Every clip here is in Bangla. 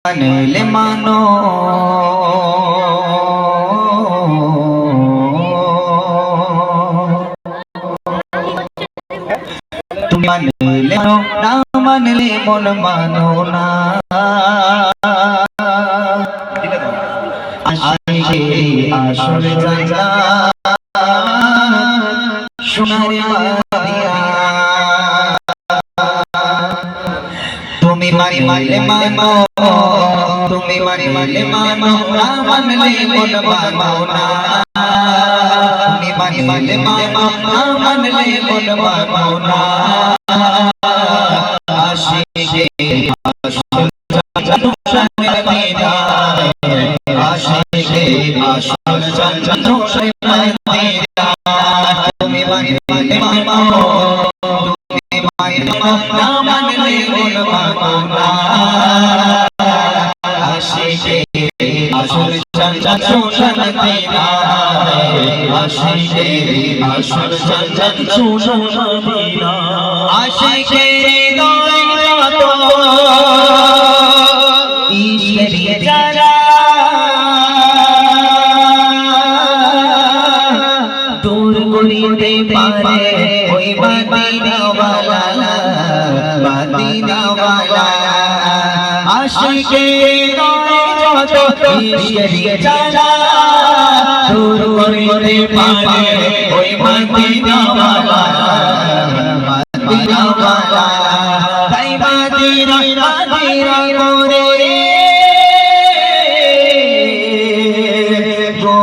মানলে মানো তুমি মানলে মানো না মানলে মন মানো না আশিকে আসল জায়গা সোনারে মাদিয়া তুমি মারি মানলে মানো তুমি মারি মানলে মানো না মানলে মন মানো না তুমি মারি মানলে মানো না মানলে মন মানো না আশিকে আসল জান্নাতুল মদিনা আশিকে আসল জান্নাতুল মদিনা তুমি মারি মানলে মানো তুমি মারি মানো না মানলে মন মানো না আশিকে আসল জান্নাতুল মদিনা আশিকে আসল জান্নাতুল মদিনা আশিকে হৃদয় তো ইশকে যারা দূর করিতে পারে ওই মদিনাওয়ালা মদিনাওয়ালা আশিকে হৃদয় তো ইশকে যারা দূর করিতে পারে ওই মদিনাওয়ালা মদিনাওয়ালা তাই মদিনা মদিনা মোরে গো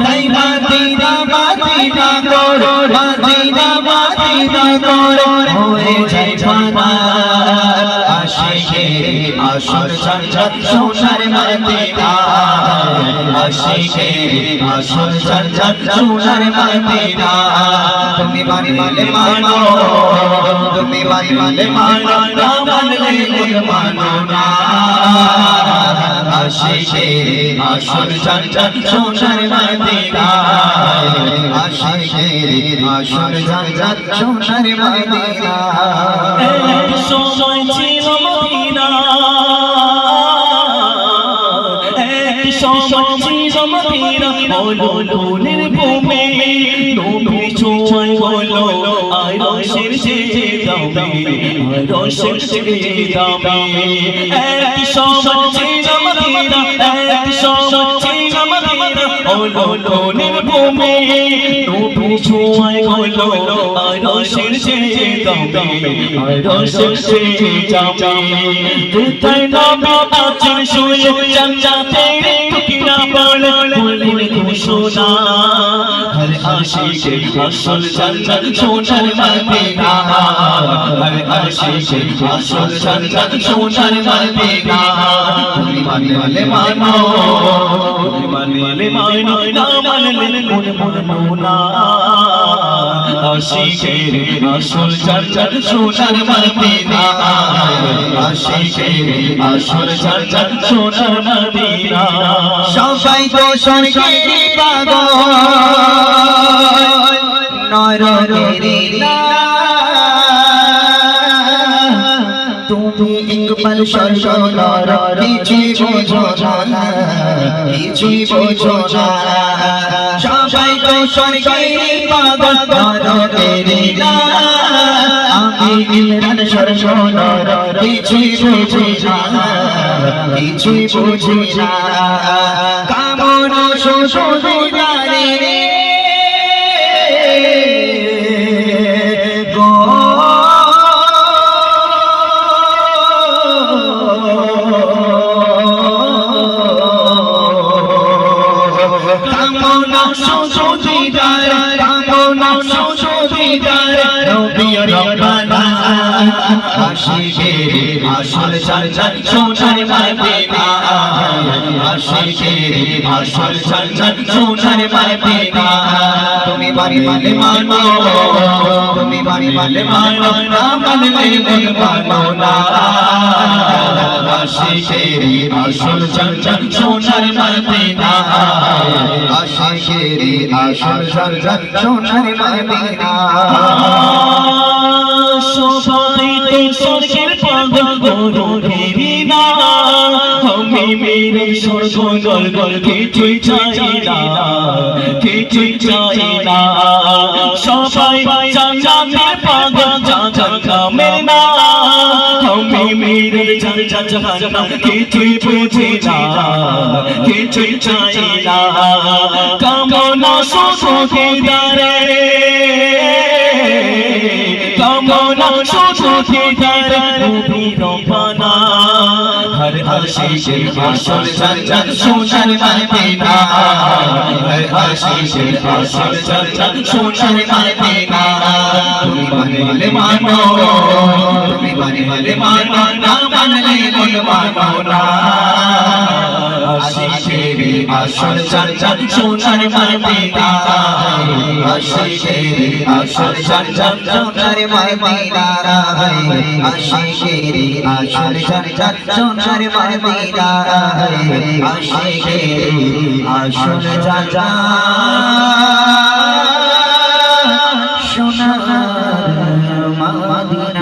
তাই মদিনা মদিনা মোরে মদিনা মদিনা মোরে হয়ে যায় জানা আশিকে আসল জান্নাত সোনার মদিনা আশিকে আসল জান্নাত সোনার মদিনা তুমি মারি মানলে মানো তুমি মারি মানলে মানো না মানলে মন মানো না আশিকে আসল জান্নাত সোনার মদিনা আশিকে আসল জান্নাত সোনার মদিনা সময় ছিল মদিনা সময় ছিল মদিনা বলো লোনের ভূমি নবী ছোঁয়ায় বলো আয় রসের যে দামে আয় রসের যে দামে এক সময় ছিল মদিনা এক সময় ছিল মদিনা বলো লোনের ভূমি নবী ছোঁয়ায় বলো আয় রসের যে দামে আয় রসের যে দামে তুই নবী আছেন শুয়ে জান্নাতের টুকিরা বলে বলে ঘোষণা হর আশিকে আসল জান্নাত সোনার মদিনা হর আশিকে আসল জান্নাত সোনার মদিনা তুমি মানলে মানো তুমি মানলে মানো না মানলে মন মানো না আশিকে আসল জান্নাত সোনার মদিনা আশিকে আসল জান্নাত সোনার মদিনা সবাই তো স্বর্গের পাগল নরকের না তুমি ইকবাল স্বর্গ নর কিছুই বোঝো না কিছুই বোঝো না সবাই তো স্বর্গের পাগল নরকের না আমি ইমরান স্বর্গ নর কিছুই বুঝি না কিছুই বুঝি না কামন সুসুদিদারে গো কামন সুসুদিদারে কামন সুসুদিদারে নবী রব্বানা আশিকের আসল চঞ্চল সোনার মদিনা আশিকের আসল চঞ্চল সোনার মদিনা তুমি বাড়ি মালে মানো তুমি বাড়ি মালে মানো না মানলে মন মানো না আশিকের আসল চঞ্চল সোনার মদিনা আশিকের আসল চঞ্চল সোনার মদিনা সবাই তো স্বর্গের পাগল করো ফিরি না আমি মেরে স্বর্গ গল গল কিছুই চাই না কিছুই চাই না সবাই জান্নাতের পাগল জাহান্নামের না আমি মেরে জাহান্নাম কিছুই বুঝি না কিছুই চাই না কামনা শুধু দিদারে কামনা শুধু দিদারে নবী রব্বানা হর আশিকের আসল চঞ্চল সোনার মদিনা হর আশিকের আসল চঞ্চল সোনার মদিনা তুমি মানলে মানো তুমি মানলে মানো না মানলে মন মানো না আশিকের আসল চঞ্চল সোনার মদিনা আশিকের আসল চঞ্চল সোনার মদিনা আশিকের আসল চঞ্চল সোনার মদিনা আশিকের আসল চঞ্চল সোনার মদিনা